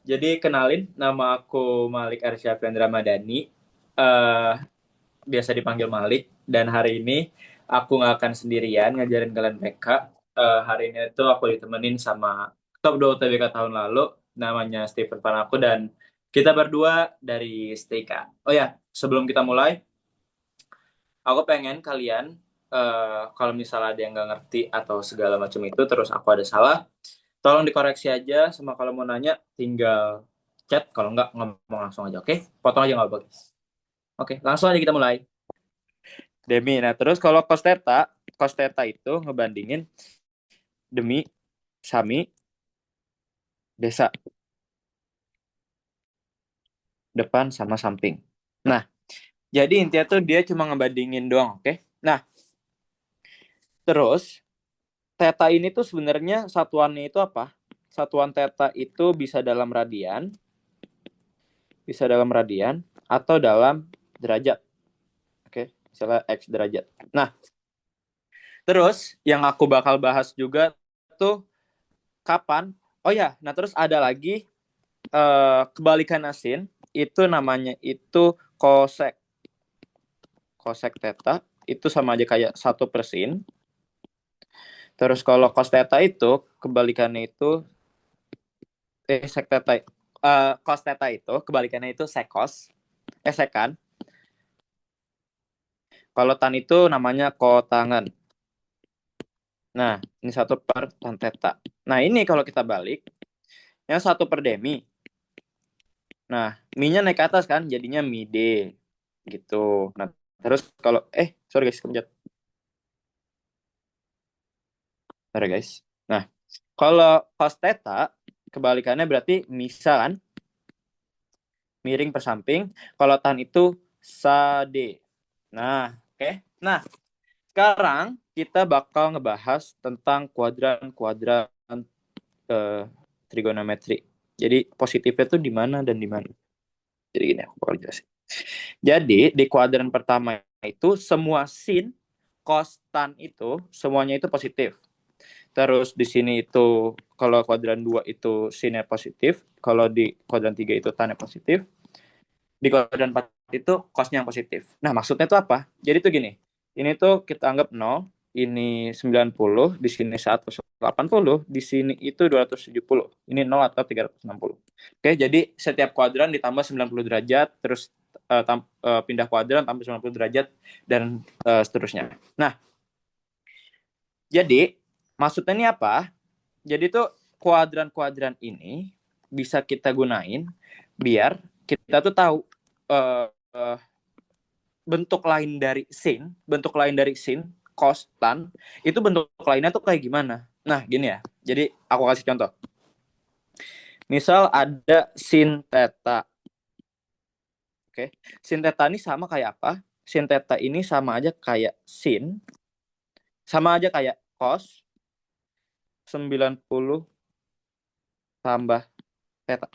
Jadi kenalin, nama aku Malik Arsyafendra Madani. Eh Biasa dipanggil Malik. Dan hari ini aku nggak akan sendirian ngajarin kalian BK. Hari ini tuh aku ditemenin sama top 2 UTBK tahun lalu, namanya Steven Panaku, dan kita berdua dari STIKA. Oh ya, sebelum kita mulai, aku pengen kalian, kalau misalnya ada yang nggak ngerti atau segala macam itu, terus aku ada salah, tolong dikoreksi aja, sama kalau mau nanya tinggal chat, kalau nggak ngomong langsung aja, oke? Potong aja nggak apa-apa, guys. Oke, langsung aja kita mulai. Demi, nah terus kalau cos theta itu ngebandingin demi, sami, desa, depan sama samping. Nah, jadi intinya tuh dia cuma ngebandingin doang, oke? Nah, terus theta ini tuh sebenarnya satuannya itu apa? Satuan theta itu bisa dalam radian atau dalam derajat, oke? Misalnya x derajat. Nah, terus yang aku bakal bahas juga tuh kapan? Oh ya, nah terus ada lagi, kebalikan asin itu namanya itu kosek. Kosek theta itu sama aja kayak 1/sin. Terus kalau cos theta itu kebalikannya itu sek theta, cos theta itu kebalikannya itu sekos, sekan. Kalau tan itu namanya kotangan. Nah, ini 1/tan theta. Nah, ini kalau kita balik, yang 1/demi. Nah, mi-nya naik ke atas kan, jadinya mi D gitu. Nah, terus kalau sorry guys, kepencet. Sorry guys. Nah, kalau cos theta kebalikannya berarti misa kan, miring per samping. Kalau tan itu sade. Nah, oke. Nah, sekarang kita bakal ngebahas tentang kuadran-kuadran, eh, trigonometri. Jadi positifnya tuh di mana dan di mana. Jadi gini aku bakal jelasin. Jadi di kuadran pertama itu semua sin, cos, tan itu semuanya itu positif. Terus di sini itu kalau kuadran 2 itu sinnya positif, kalau di kuadran 3 itu tannya positif, di kuadran 4 itu cosnya yang positif. Nah, maksudnya itu apa? Jadi tuh gini, ini tuh kita anggap 0, ini 90, di sini 180, di sini itu 270. Ini 0 atau 360. Oke, jadi setiap kuadran ditambah 90 derajat, terus pindah kuadran tambah 90 derajat, dan seterusnya. Nah, jadi maksudnya ini apa? Jadi tuh kuadran-kuadran ini bisa kita gunain biar kita tuh tahu, uh, uh, bentuk lain dari sin, cos, tan, itu bentuk lainnya tuh kayak gimana. Nah, gini ya. Jadi aku kasih contoh. Misal ada sin theta. Oke. Sin theta ini sama kayak apa? Sin theta ini sama aja kayak sin, sama aja kayak cos 90 tambah theta.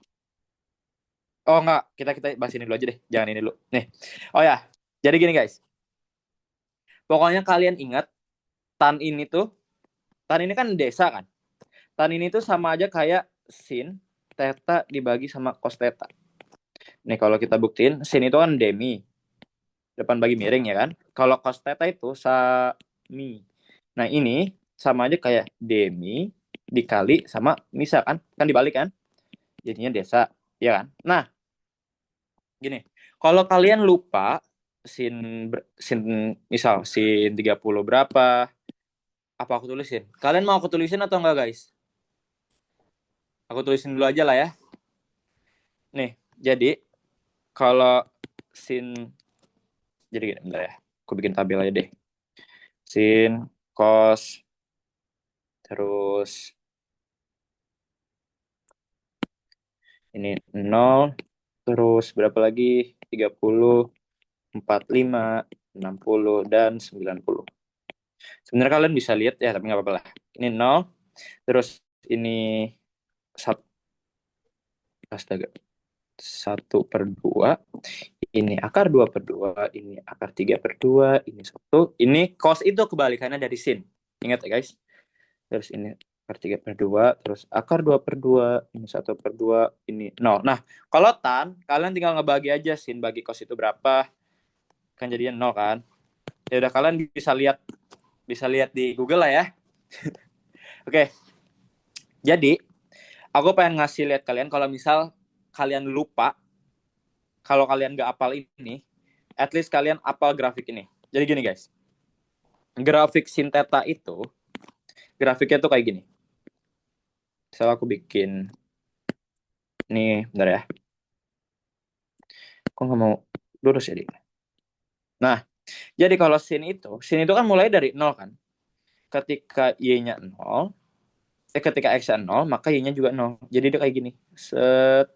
Oh enggak, kita bahas ini dulu aja deh. Jangan ini dulu. Nih. Oh ya. Jadi gini guys. Pokoknya kalian ingat tan ini tuh, tan ini kan desa kan? Tan ini tuh sama aja kayak sin theta dibagi sama cos theta. Nih kalau kita buktiin, sin itu kan demi, depan bagi miring ya kan? Kalau cos theta itu sami. Nah ini sama aja kayak demi dikali sama misa kan? Kan dibalik kan? Jadinya desa, ya kan? Nah, gini. Kalau kalian lupa sin sin misal sin 30 berapa, apa aku tulisin? Kalian mau aku tulisin atau enggak guys? Aku tulisin dulu aja lah ya. Nih, jadi kalau sin, jadi gini, bentar ya. Aku bikin tabel aja deh. Sin, cos, terus ini 0, terus berapa lagi? 30, 45, 60, dan 90. Sebenarnya kalian bisa lihat ya, tapi nggak apa-apa lah. Ini 0, terus ini 1, astaga, 1/2, ini akar 2/2, ini akar 3/2, ini 1. Ini cos itu kebalikannya dari sin. Ingat ya guys. Terus ini akar 3/2, terus akar 2/2, ini 1/2, ini 0. Nah, kalau tan, kalian tinggal ngebagi aja sin bagi cos itu berapa, kan jadinya 0 kan. Ya udah, kalian bisa lihat di Google lah ya. Oke. Jadi, aku pengen ngasih lihat kalian kalau misal kalian lupa, kalau kalian nggak apal ini, at least kalian apal grafik ini. Jadi gini guys, grafik sin theta itu, grafiknya tuh kayak gini. Misal aku bikin, nih bentar ya. Kok nggak mau lurus ya, Dik? Nah, jadi kalau sin itu kan mulai dari 0 kan. Ketika y-nya 0, ketika x-nya 0, maka y-nya juga 0. Jadi dia kayak gini. Set,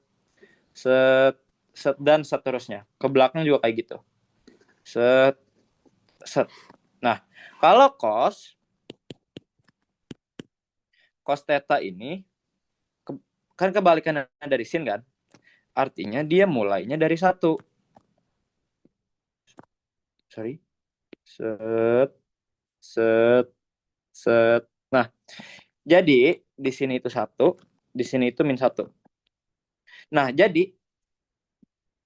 set, set, dan seterusnya. Ke belakang juga kayak gitu. Set, set. Nah, kalau cos theta ini, kan kebalikannya dari sin kan. Artinya dia mulainya dari 1. Sorry. Set, set, set. Nah, jadi di sini itu 1, di sini itu -1. Nah, jadi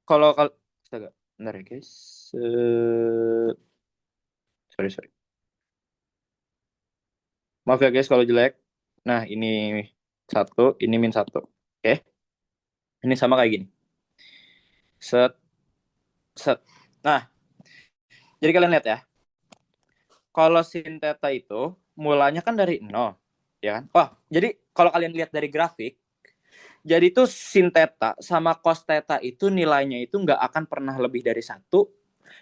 kalau astaga, bentar ya guys. Sorry. Maaf ya guys kalau jelek. Nah, ini 1, ini -1. Oke. Ini sama kayak gini. Set, set. Nah, jadi kalian lihat ya. Kalau sin theta itu mulanya kan dari 0, ya kan? Wah, jadi kalau kalian lihat dari grafik, jadi itu sin theta sama cos theta itu nilainya itu nggak akan pernah lebih dari 1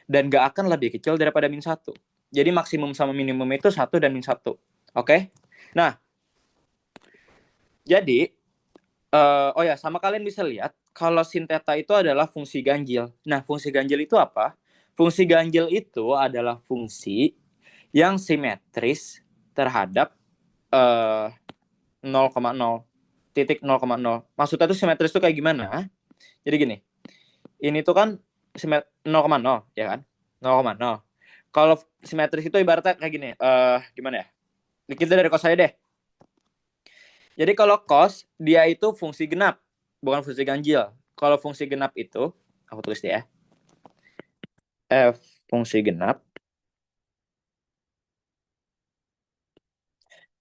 dan nggak akan lebih kecil daripada -1. Jadi maksimum sama minimum itu 1 dan -1. Oke? Nah, jadi oh ya, sama kalian bisa lihat kalau sin theta itu adalah fungsi ganjil. Nah, fungsi ganjil itu apa? Fungsi ganjil itu adalah fungsi yang simetris terhadap 0,0, titik 0,0. Maksudnya itu simetris itu kayak gimana? Jadi gini, ini tuh kan 0,0 ya kan? 0,0. Kalau simetris itu ibaratnya kayak gini, gimana ya? Kita dari cos aja deh. Jadi kalau cos, dia itu fungsi genap, bukan fungsi ganjil. Kalau fungsi genap itu, aku tulis deh ya. F fungsi genap.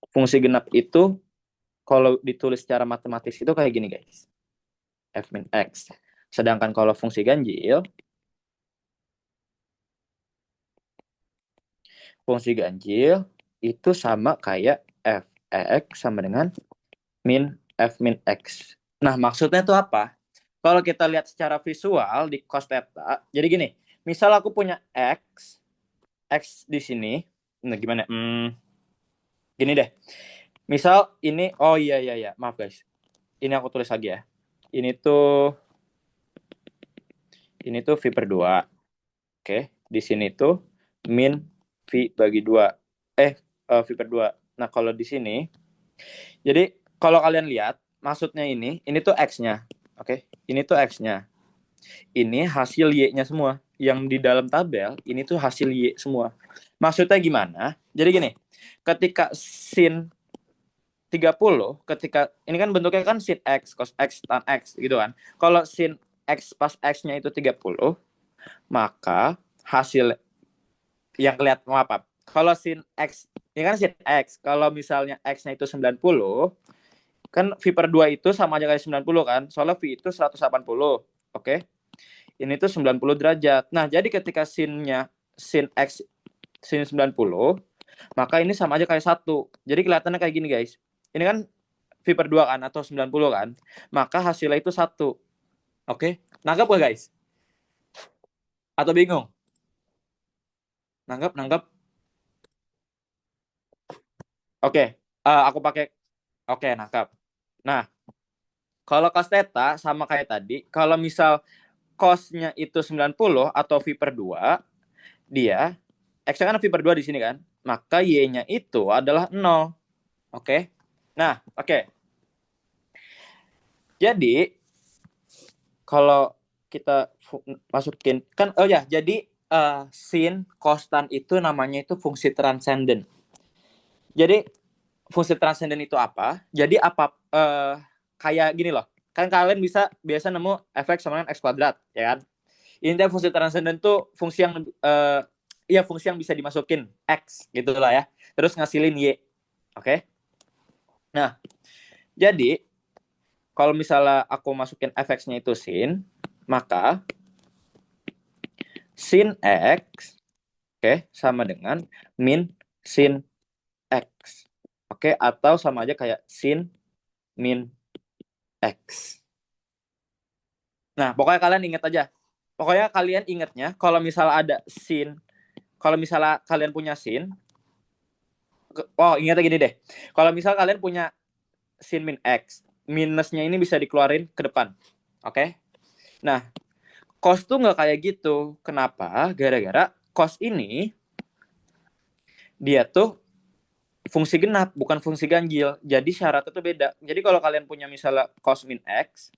Fungsi genap itu kalau ditulis secara matematis itu kayak gini guys. F min X. Sedangkan kalau fungsi ganjil, itu sama kayak F X sama dengan F min X. Nah, maksudnya itu apa? Kalau kita lihat secara visual di cos theta, jadi gini, misal aku punya X di sini, nah gimana? Gini deh, misal ini, oh iya, maaf guys, ini aku tulis lagi ya. Ini tuh V/2. Oke, di sini tuh min V/2. V/2. Nah, kalau di sini, jadi kalau kalian lihat, maksudnya ini tuh X-nya. Oke, ini tuh X-nya. Ini hasil Y-nya semua. Yang di dalam tabel, ini tuh hasil Y semua. Maksudnya gimana? Jadi gini, ketika sin 30, ketika ini kan bentuknya kan sin X, cos X, tan X gitu kan. Kalau sin X pas X-nya itu 30, maka hasil yang kelihatan apa? Kalau sin X, ini kan sin X. Kalau misalnya X-nya itu 90, kan V/2 itu sama aja kayak 90 kan. Soalnya V itu 180. Oke. Ini tuh 90 derajat. Nah, jadi ketika sin X sin 90, maka ini sama aja kayak 1. Jadi kelihatannya kayak gini, guys. Ini kan V/2 kan atau 90 kan. Maka hasilnya itu 1. Oke. Nanggap gak, guys? Atau bingung? Nanggap. Oke. Aku pakai oke, nangkap. Nah, kalau cos theta sama kayak tadi, kalau misal cos-nya itu 90 atau V/2, dia X kan V/2 di sini kan, maka Y-nya itu adalah 0. Oke. Nah, oke. Jadi kalau kita masukin kan, oh ya, jadi sin kostan itu namanya itu fungsi transenden. Jadi fungsi transenden itu apa? Jadi kayak gini loh. Kan kalian biasa nemu fx sama dengan x kuadrat, ya kan? Intinya fungsi transenden tuh fungsi yang bisa dimasukin x gitu lah ya. Terus ngasilin y. Oke? Nah, jadi kalau misalnya aku masukin fx-nya itu sin, maka sin x sama dengan min sin x. Atau sama aja kayak sin min x. Nah, pokoknya kalian ingat aja. Pokoknya kalian ingatnya kalau misalnya ada sin, kalau misalnya kalian punya sin, ingatnya gini deh. Kalau misalnya kalian punya sin min x, minusnya ini bisa dikeluarin ke depan. Oke? Nah, cos tuh nggak kayak gitu. Kenapa? Gara-gara cos ini dia tuh fungsi genap, bukan fungsi ganjil. Jadi syaratnya tuh beda. Jadi kalau kalian punya misalnya cos min x,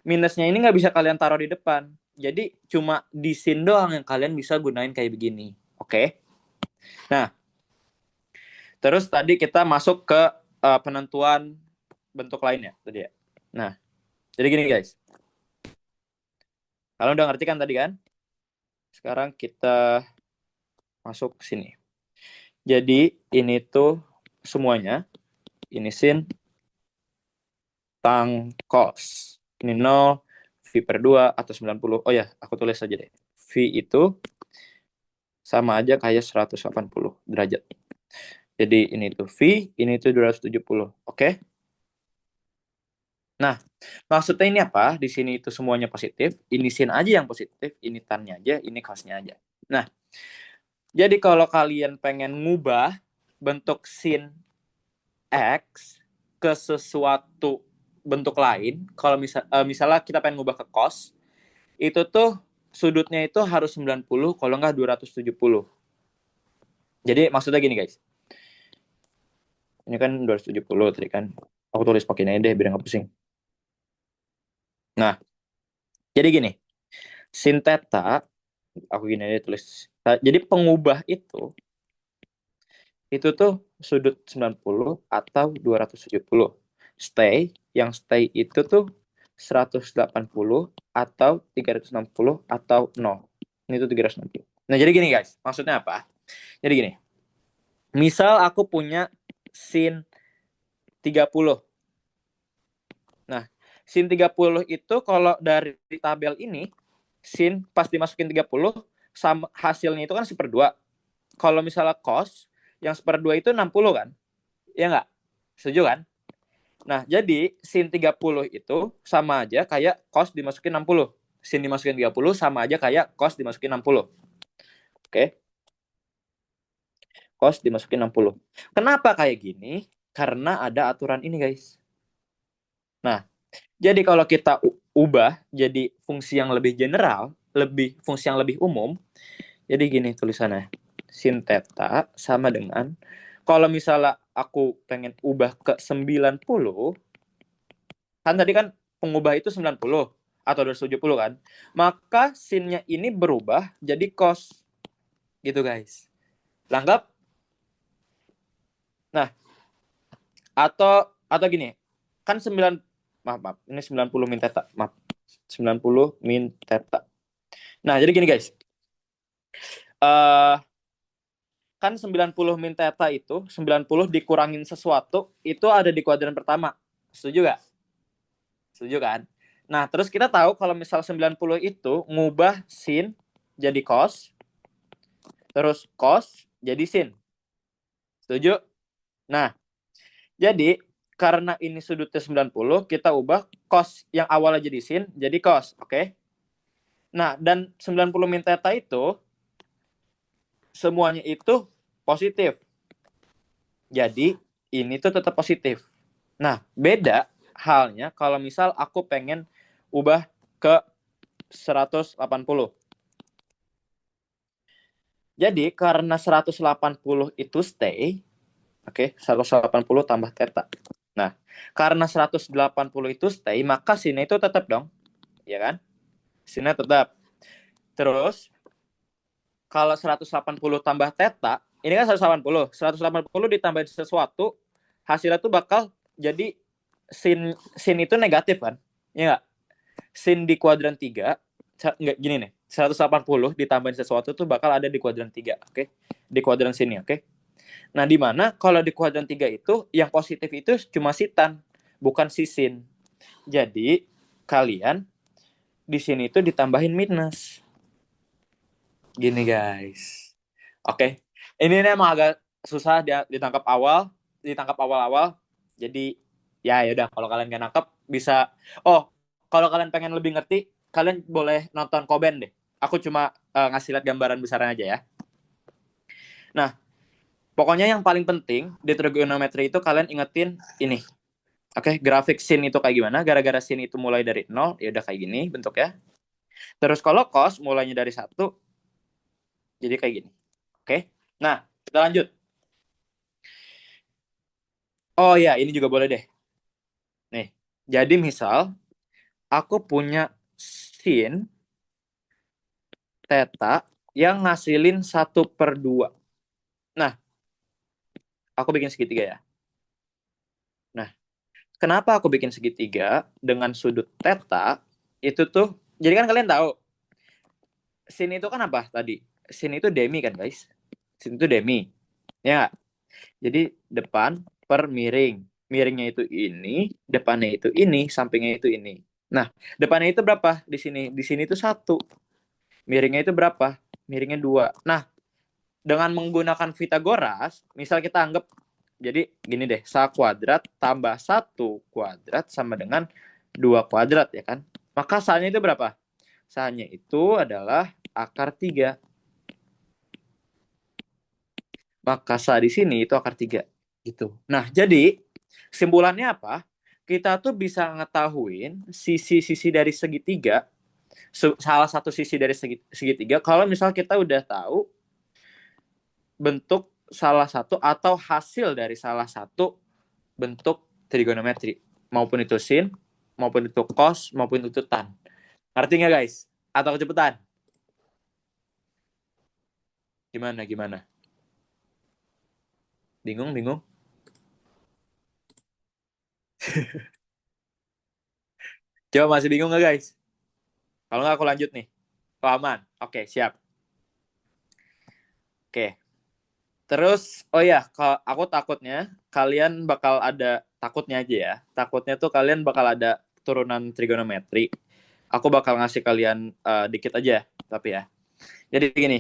minusnya ini nggak bisa kalian taruh di depan. Jadi cuma di sin doang yang kalian bisa gunain kayak begini. Oke? Nah, terus tadi kita masuk ke penentuan bentuk lainnya tadi ya. Nah, jadi gini guys. Kalian udah ngerti kan tadi kan? Sekarang kita masuk ke sini. Jadi ini tuh semuanya. Ini sin, tang, cos. Ini 0, V per 2 atau 90. Oh ya, aku tulis aja deh. V itu sama aja kayak 180 derajat. Jadi ini tuh V, ini tuh 270. Oke? Nah, maksudnya ini apa? Di sini itu semuanya positif. Ini sin aja yang positif, ini tannya aja, ini cosnya aja. Nah, jadi kalau kalian pengen ngubah bentuk sin X ke sesuatu bentuk lain, kalau misalnya kita pengen ngubah ke cos, itu tuh sudutnya itu harus 90, kalau nggak 270. Jadi maksudnya gini guys. Ini kan 270 tadi kan. Aku tulis pakai ini deh biar nggak pusing. Nah, jadi gini. Sin theta, aku gini aja tulis. Jadi pengubah itu tuh sudut 90 atau 270. Yang stay itu tuh 180 atau 360 atau 0. Ini tuh 360. Nah, jadi gini guys, maksudnya apa? Jadi gini. Misal aku punya sin 30. Nah, sin 30 itu kalau dari tabel ini, sin pas dimasukin 30, sama hasilnya itu kan 1/2. Kalau misalnya cos, yang 1/2 itu 60 kan? Iya nggak? Setuju kan? Nah, jadi sin 30 itu sama aja kayak cos dimasukin 60. Sin dimasukin 30 sama aja kayak cos dimasukin 60. Oke? Cos dimasukin 60. Kenapa kayak gini? Karena ada aturan ini, guys. Nah, jadi kalau kita ubah jadi fungsi yang lebih general, fungsi yang lebih umum, jadi gini tulisannya. Sin theta sama dengan, kalau misalnya aku pengen ubah ke 90, kan tadi kan pengubah itu 90 atau 270 kan, maka sinnya ini berubah jadi cos gitu guys. Langgap? Nah, atau gini, kan maaf, ini 90 min theta, maaf. 90 min theta. Nah, jadi gini guys. Kan 90 min theta itu 90 dikurangin sesuatu itu ada di kuadran pertama. Setuju gak? Setuju kan? Nah, terus kita tahu kalau misal 90 itu ngubah sin jadi cos, terus cos jadi sin. Setuju? Nah, jadi karena ini sudutnya 90, kita ubah cos yang awalnya jadi sin jadi cos, oke? Nah, dan 90 min theta itu semuanya itu positif. Jadi ini tuh tetap positif. Nah, beda halnya kalau misal aku pengen ubah ke 180. Jadi karena 180 itu stay, oke, 180 tambah theta. Nah, karena 180 itu stay, maka sini itu tetap dong. Ya kan? Sini tetap. Terus kalau 180 tambah theta, ini kan 180. 180 ditambahin sesuatu, hasilnya tuh bakal jadi sin itu negatif kan? Ya nggak? Sin di kuadran 3, nggak gini nih, 180 ditambahin sesuatu tuh bakal ada di kuadran 3, oke? Di kuadran sini, oke? Nah, di mana kalau di kuadran 3 itu yang positif itu cuma si tan, bukan si sin. Jadi, kalian di sini itu ditambahin minus. Gini, guys. Oke. Ini emang agak susah ditangkap awal-awal. Jadi, ya udah kalau kalian nggak nangkep bisa. Oh, kalau kalian pengen lebih ngerti, kalian boleh nonton Koben deh. Aku cuma ngasih lihat gambaran besarnya aja ya. Nah, pokoknya yang paling penting di trigonometri itu kalian ingetin ini. Oke, grafik sin itu kayak gimana? Gara-gara sin itu mulai dari 0, ya udah kayak gini bentuknya. Terus kalau cos mulainya dari 1, jadi kayak gini. Oke. Nah, kita lanjut. Oh ya, ini juga boleh deh. Nih, jadi misal aku punya sin theta yang ngasilin 1/2. Nah, aku bikin segitiga ya. Nah, kenapa aku bikin segitiga dengan sudut theta? Itu tuh, jadi kan kalian tahu, sin itu kan apa tadi? Sin itu demi kan guys? Sin itu demi. Ya, jadi depan per miring. Miringnya itu ini, depannya itu ini, sampingnya itu ini. Nah, depannya itu berapa di sini? Di sini itu 1. Miringnya itu berapa? Miringnya 2. Nah, dengan menggunakan Pythagoras, misal kita anggap, jadi gini deh, sa kuadrat tambah 1 kuadrat sama dengan 2 kuadrat ya kan? Maka sa-nya itu berapa? Sa-nya itu adalah akar 3. Maka sa di sini itu akar 3. Gitu. Nah, jadi kesimpulannya apa? Kita tuh bisa ngetahuin sisi-sisi dari segitiga, salah satu sisi dari segitiga, kalau misal kita udah tahu bentuk salah satu atau hasil dari salah satu bentuk trigonometri, maupun itu sin, maupun itu cos, maupun itu tan. Ngerti nggak guys? Atau kecepatan? Gimana? Bingung? Coba masih bingung nggak guys? Kalau nggak aku lanjut nih. Oh, aman. Oke, siap. Oke. Terus, oh ya, aku takutnya kalian bakal ada, takutnya aja ya. Takutnya tuh kalian bakal ada turunan trigonometri. Aku bakal ngasih kalian dikit aja, tapi ya. Jadi gini,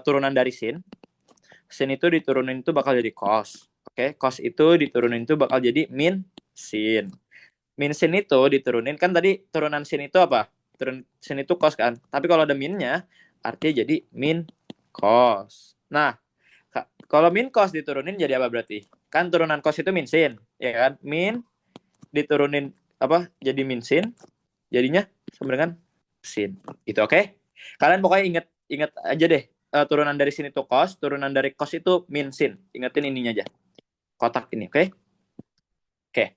turunan dari sin. Sin itu diturunin itu bakal jadi cos. Oke, cos itu diturunin itu bakal jadi min sin. Min sin itu diturunin, kan tadi turunan sin itu apa? Turun sin itu cos kan. Tapi kalau ada minnya, artinya jadi min cos. Nah, kalau min cos diturunin jadi apa berarti? Kan turunan cos itu min sin, ya kan? Min diturunin apa? Jadi min sin, jadinya sama dengan sin. Itu oke? Kalian pokoknya inget aja deh. Turunan dari sin itu cos, turunan dari cos itu min sin. Ingetin ininya aja. Kotak ini, oke? Oke.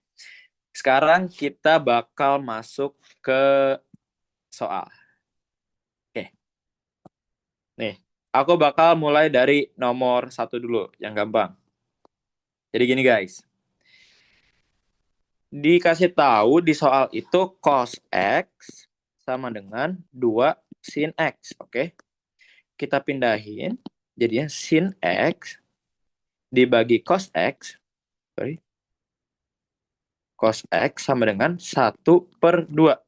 Sekarang kita bakal masuk ke soal. Oke. Nih, aku bakal mulai dari nomor 1 dulu, yang gampang. Jadi gini guys. Dikasih tahu di soal itu cos X sama dengan 2 sin X. Oke. Kita pindahin. Jadinya sin X dibagi cos X. Sorry. Cos X sama dengan 1/2.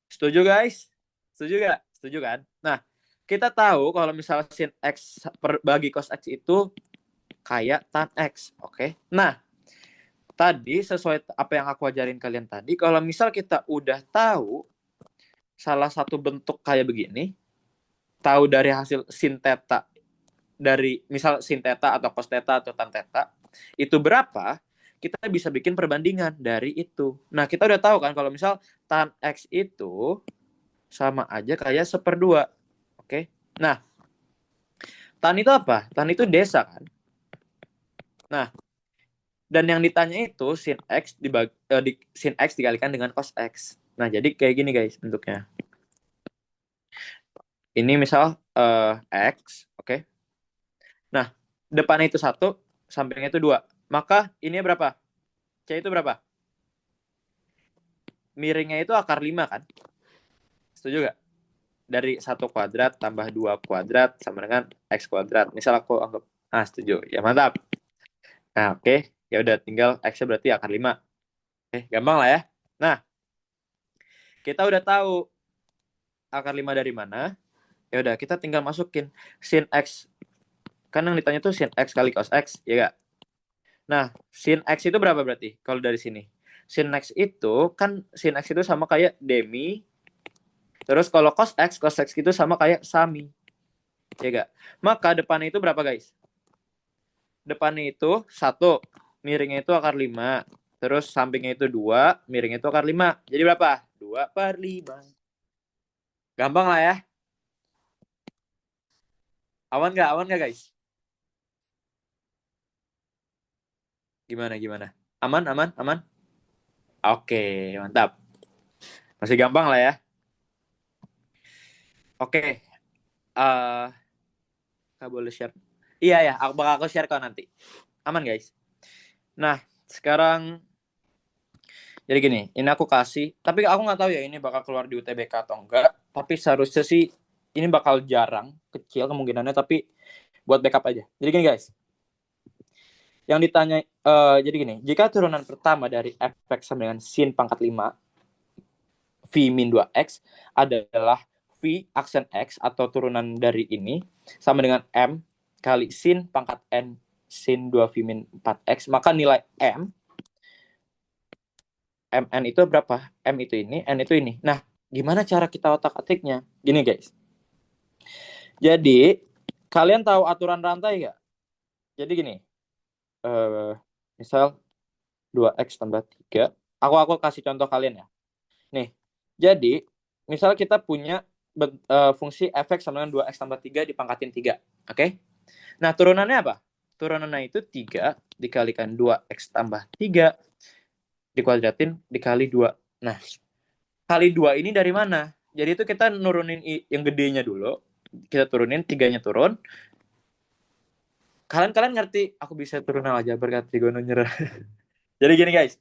Setuju guys? Setuju gak? Setuju kan? Nah, kita tahu kalau misalnya sin X bagi cos X itu kayak tan X. Oke. Nah, tadi sesuai apa yang aku ajarin kalian tadi, kalau misal kita udah tahu salah satu bentuk kayak begini, tahu dari hasil sin theta, dari misal sin theta atau cos theta atau tan theta, itu berapa, kita bisa bikin perbandingan dari itu. Nah, kita udah tahu kan kalau misal tan X itu sama aja kayak 1/2. Oke. Nah, tan itu apa? Tan itu desa kan? Nah, dan yang ditanya itu sin X sin X dikalikan dengan cos X. Nah, jadi kayak gini guys bentuknya. Ini misal X, oke. Nah, depannya itu 1, sampingnya itu 2. Maka ini berapa? C itu berapa? Miringnya itu akar 5 kan? Setuju gak? Dari 1 kuadrat tambah 2 kuadrat sama dengan X kuadrat. Misal aku anggap, setuju. Ya mantap. Nah, oke. Ya udah tinggal X-nya berarti akar 5. Gampang lah ya. Nah, kita udah tahu akar 5 dari mana. Ya udah, kita tinggal masukin sin X. Kan yang ditanya tuh sin X kali cos X, ya gak? Nah, sin X itu berapa berarti kalau dari sini? Sin X itu kan sin X itu sama kayak demi. Terus kalau cos X itu sama kayak sami. Ya gak? Maka depannya itu berapa guys? Depannya itu 1, miringnya itu akar 5. Terus sampingnya itu 2, miringnya itu akar 5. Jadi berapa? 2/5. Gampang lah ya. Aman gak? Aman gak guys? Gimana? Aman? Oke, mantap. Masih gampang lah ya. Oke. Kak boleh share? Iya ya, aku share kau nanti. Aman guys. Nah, sekarang jadi gini, ini aku kasih, tapi aku nggak tahu ya ini bakal keluar di UTBK atau enggak. Tapi seharusnya sih ini bakal jarang, kecil kemungkinannya, tapi buat backup aja. Jadi gini guys, yang ditanya, jadi gini, jika turunan pertama dari f(x) sama dengan sin pangkat 5 v min 2x adalah v aksen x atau turunan dari ini sama dengan m kali sin pangkat n sin 2 v min 4x, maka nilai mn itu berapa? M itu ini, n itu ini. Nah, gimana cara kita otak-atiknya? Gini guys. Jadi, kalian tahu aturan rantai nggak? Jadi gini, misal 2x tambah 3. Aku kasih contoh kalian ya. Nih, jadi misal kita punya fungsi f(x) sama dengan 2x tambah 3 dipangkatin 3. Oke? Nah, turunannya apa? Turunannya itu 3 dikalikan 2x tambah 3 dikuadratin dikali 2. Nah, kali 2 ini dari mana? Jadi itu kita nurunin yang gedenya dulu. Kita turunin, 3-nya turun. Kalian ngerti, aku bisa turun aja berkat Trigono nyerah. Jadi gini guys.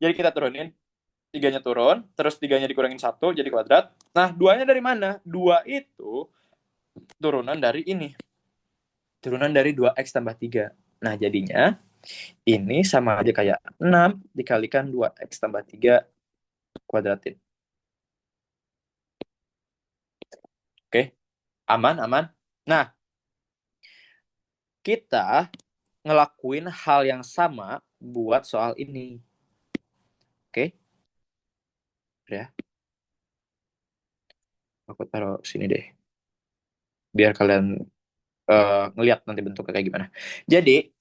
Jadi kita turunin, 3-nya turun, terus 3-nya dikurangin 1 jadi kuadrat. Nah, 2-nya dari mana? 2 itu turunan dari ini. Turunan dari 2x tambah 3. Nah, jadinya ini sama aja kayak 6 dikalikan 2x tambah 3 kuadratin. Oke, aman. Nah, kita ngelakuin hal yang sama buat soal ini. Oke? Ya. Aku taruh sini deh. Biar kalian ngelihat nanti bentuknya kayak gimana. Jadi,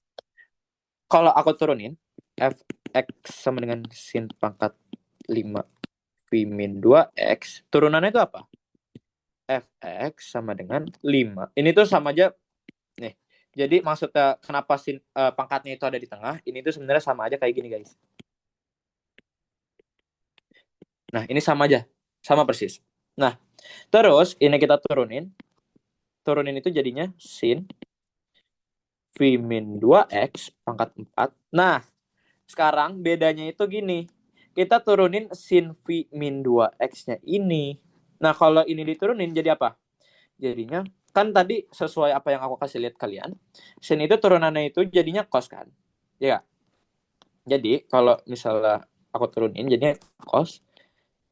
kalau aku turunin, f(x) sama dengan sin pangkat 5 v min 2x, turunannya itu apa? f(x) sama dengan 5. Ini tuh sama aja, nih. Jadi maksudnya kenapa pangkatnya itu ada di tengah, ini tuh sebenarnya sama aja kayak gini guys. Nah, ini sama aja. Sama persis. Nah, terus ini kita turunin. Turunin itu jadinya sin v min 2x pangkat 4. Nah, sekarang bedanya itu gini. Kita turunin sin v min 2x-nya ini. Nah, kalau ini diturunin jadi apa? Jadinya, kan tadi sesuai apa yang aku kasih lihat kalian, sin itu turunannya itu jadinya cos kan? Ya. Jadi, kalau misalnya aku turunin jadinya cos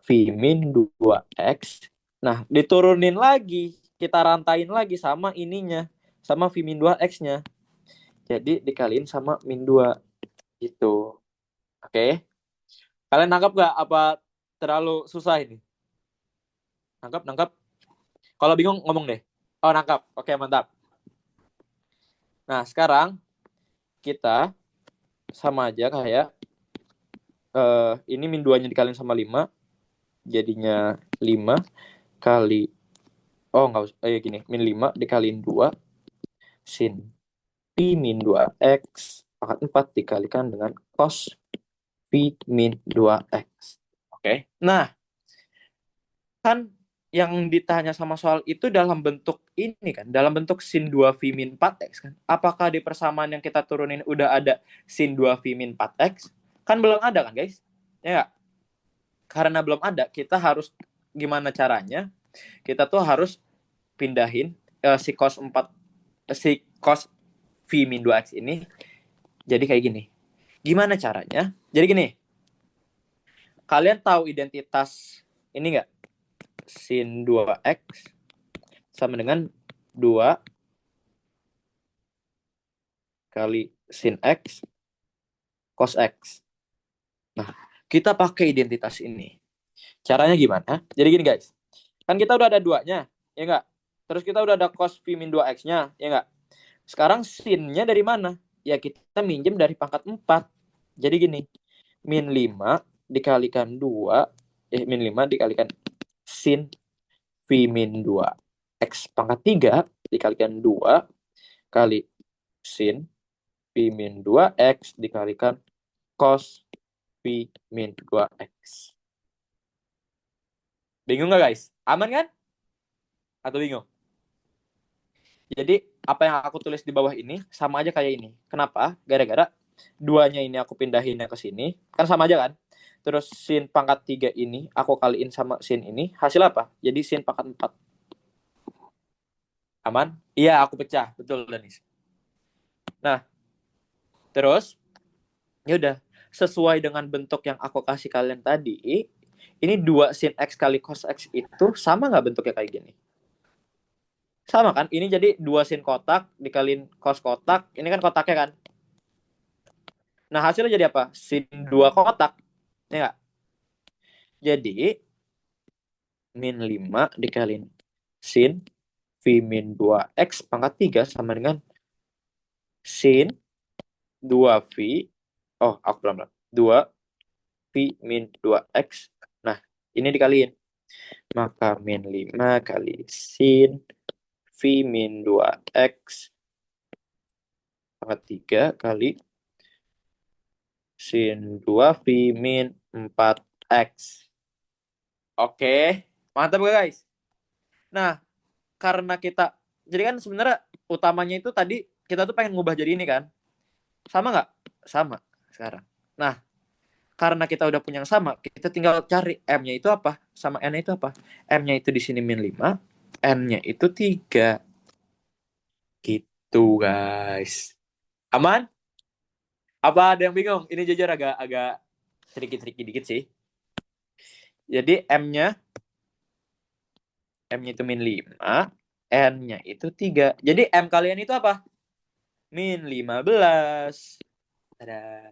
v min 2x. Nah, diturunin lagi. Kita rantain lagi sama ininya. Sama v min 2x-nya. Jadi, dikaliin sama min 2. Gitu. Oke. Kalian nangkap gak? Apa terlalu susah ini? Nangkap? Kalau bingung ngomong deh. Oh, nangkap. Oke, mantap. Nah, sekarang kita sama aja kayak ini min 2-nya dikaliin sama 5. Jadinya 5 kali enggak usah gini, min 5 dikaliin 2 sin pi min 2x pangkat 4 dikalikan dengan cos pi min 2x. Oke. Nah, kan yang ditanya sama soal itu dalam bentuk ini kan, dalam bentuk sin 2 v min 4x kan. Apakah di persamaan yang kita turunin udah ada sin 2 v min 4x? Kan belum ada kan guys? Ya nggak? Karena belum ada, kita harus gimana caranya? Kita tuh harus pindahin si cos 4 si cos V min 2x ini jadi kayak gini. Gimana caranya? Jadi gini, kalian tahu identitas ini nggak? Sin 2x sama dengan 2 kali sin x cos x. Nah, kita pakai identitas ini. Caranya gimana? Jadi gini guys, kan kita udah ada duanya, ya nggak? Terus kita udah ada cos V min 2x-nya, ya nggak? Sekarang sin-nya dari mana? Ya kita minjem dari pangkat 4. Jadi gini, min 5 dikalikan 2, min 5 dikalikan sin V min 2 X pangkat 3 dikalikan 2 kali sin V min 2 X dikalikan cos V min 2 X. Bingung nggak guys? Aman kan? Atau bingung? Jadi apa yang aku tulis di bawah ini sama aja kayak ini. Kenapa? Gara-gara duanya ini aku pindahinnya ke sini. Kan sama aja kan? Terus sin pangkat 3 ini aku kaliin sama sin ini. Hasil apa? Jadi sin pangkat 4. Aman? Iya, aku pecah. Betul, Danis. Nah, terus ya udah sesuai dengan bentuk yang aku kasih kalian tadi. Ini 2 sin X kali cos X itu sama nggak bentuknya kayak gini? Sama kan? Ini jadi 2 sin kotak dikaliin cos kotak. Ini kan kotaknya kan? Nah, hasilnya jadi apa? Sin 2 kotak. Ya nggak? Jadi, min 5 dikaliin sin V min 2X pangkat 3 sama dengan sin 2V. Oh, aku pelan-pelan. 2 V min 2X. Nah, ini dikaliin. Maka min 5 kali sin V min 2X pangkat 3 kali sin 2V min 4X. Oke, mantap gak guys? Nah, karena kita, jadi kan sebenarnya utamanya itu tadi kita tuh pengen ngubah jadi ini kan? Sama nggak? Sama sekarang. Nah, karena kita udah punya yang sama, kita tinggal cari M-nya itu apa, sama N-nya itu apa. M-nya itu di sini min 5, N-nya itu 3. Gitu guys. Aman? Apa ada yang bingung? Ini jujur agak tricky dikit sih. Jadi M-nya itu min 5, N-nya itu 3. Jadi M kalian itu apa? Min 15. Ada.